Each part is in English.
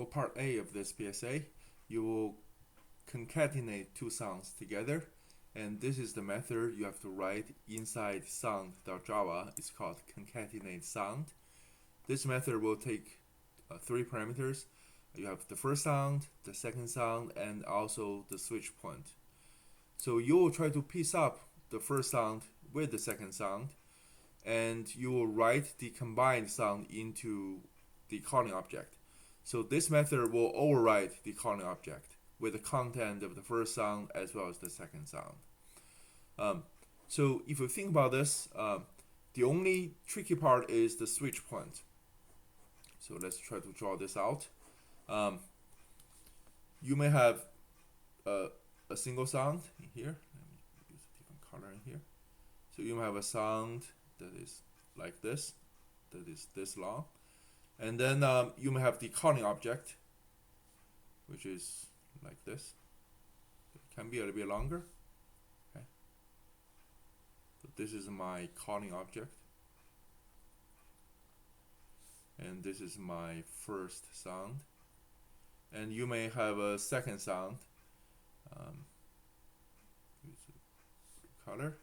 for part A of this PSA, you will concatenate two sounds together, and this is the method you have to write inside sound.java. It's called concatenate sound. This method will take three parameters. You have the first sound, the second sound, and also the switch point. So you will try to piece up the first sound with the second sound, and you will write the combined sound into the calling object. So this method will override the calling object with the content of the first sound as well as the second sound. So if you think about this, the only tricky part is the switch point. So let's try to draw this out. You may have a single sound in here. Let me use a different color in here. So you may have a sound that is like this, that is this long. And then you may have the calling object, which is like this. It can be a little bit longer. Okay. So this is my calling object. And this is my first sound. And you may have a second sound. Use a color.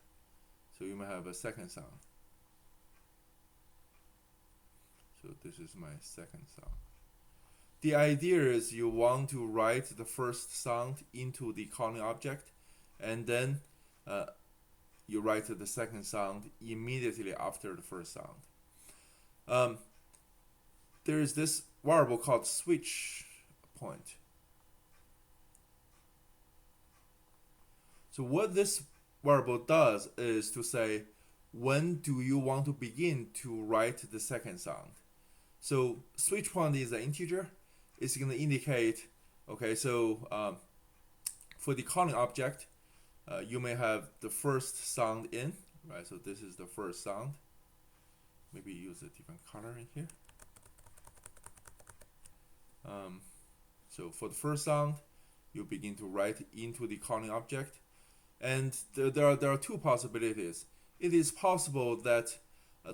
So you may have a second sound. So this is my second sound. The idea is you want to write the first sound into the calling object, and then you write the second sound immediately after the first sound. There is this variable called switch point. So what this variable does is to say, when do you want to begin to write the second sound? So switch point is an integer. It's going to indicate, okay, so for the calling object, you may have the first sound in, right? So this is the first sound. Maybe use a different color in here. So for the first sound, you begin to write into the calling object. And there are two possibilities. It is possible that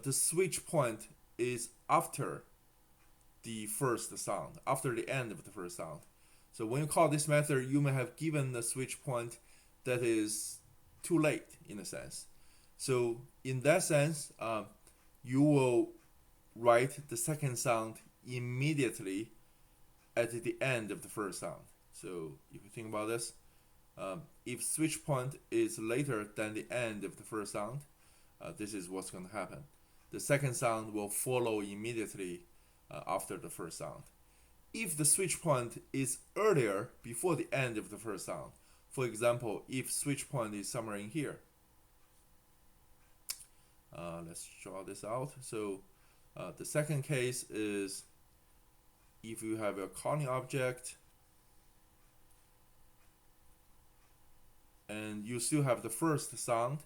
the switch point is after the first sound, after the end of the first sound. So when you call this method, you may have given the switch point that is too late, in a sense. So in that sense, you will write the second sound immediately at the end of the first sound. So if you think about this, if switch point is later than the end of the first sound, this is what's going to happen. The second sound will follow immediately after the first sound. If the switch point is earlier, before the end of the first sound, for example, if switch point is somewhere in here, let's draw this out. So the second case is if you have a calling object and you still have the first sound,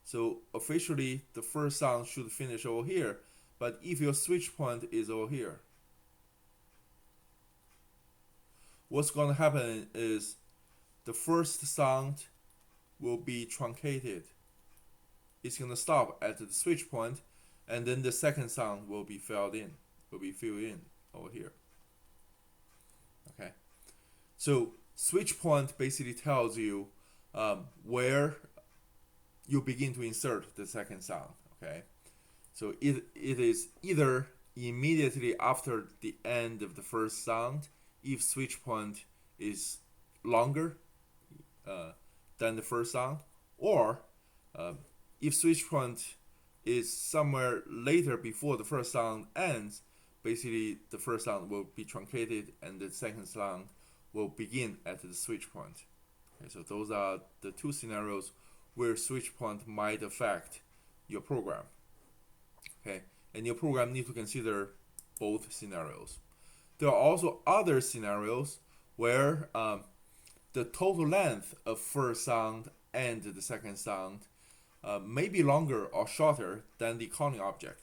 so officially the first sound should finish over here. But if your switch point is over here, what's going to happen is the first sound will be truncated. It's going to stop at the switch point, and then the second sound will be filled in over here. Okay, so switch point basically tells you where you begin to insert the second sound. Okay, so it is either immediately after the end of the first sound, if switch point is longer than the first sound, or if switch point is somewhere later before the first sound ends, basically the first sound will be truncated and the second sound will begin at the switch point. Okay, so those are the two scenarios where switch point might affect your program. Okay, and your program needs to consider both scenarios. There are also other scenarios where the total length of first sound and the second sound may be longer or shorter than the calling object.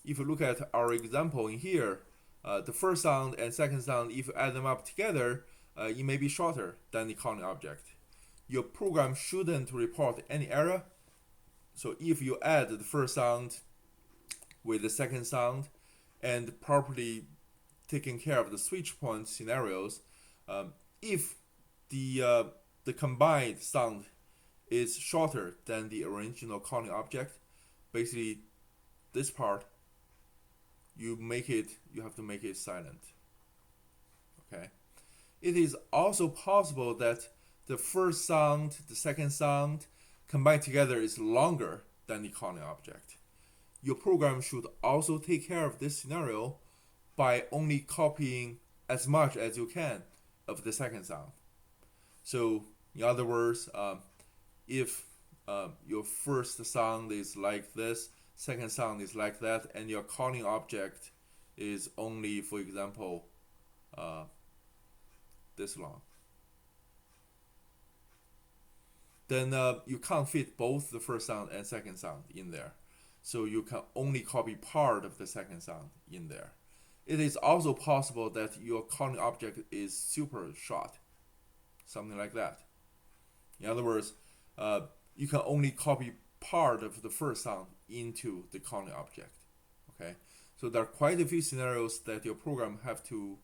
If you look at our example in here, the first sound and second sound, if you add them up together, it may be shorter than the calling object. Your program shouldn't report any error. So if you add the first sound with the second sound and properly taking care of the switch point scenarios, if the combined sound is shorter than the original calling object, basically this part you have to make it silent. Okay. It is also possible that the first sound, the second sound combined together is longer than the calling object. Your program should also take care of this scenario by only copying as much as you can of the second sound. So, in other words, if your first sound is like this, second sound is like that, and your calling object is only, for example, this long, then you can't fit both the first sound and second sound in there. So you can only copy part of the second sound in there. It is also possible that your calling object is super short, something like that. In other words, you can only copy part of the first sound into the calling object. Okay, so there are quite a few scenarios that your program have to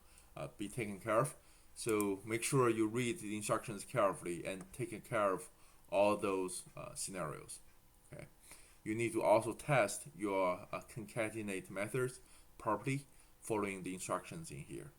be taken care of. So make sure you read the instructions carefully and take care of all those scenarios. Okay, you need to also test your concatenate methods properly following the instructions in here.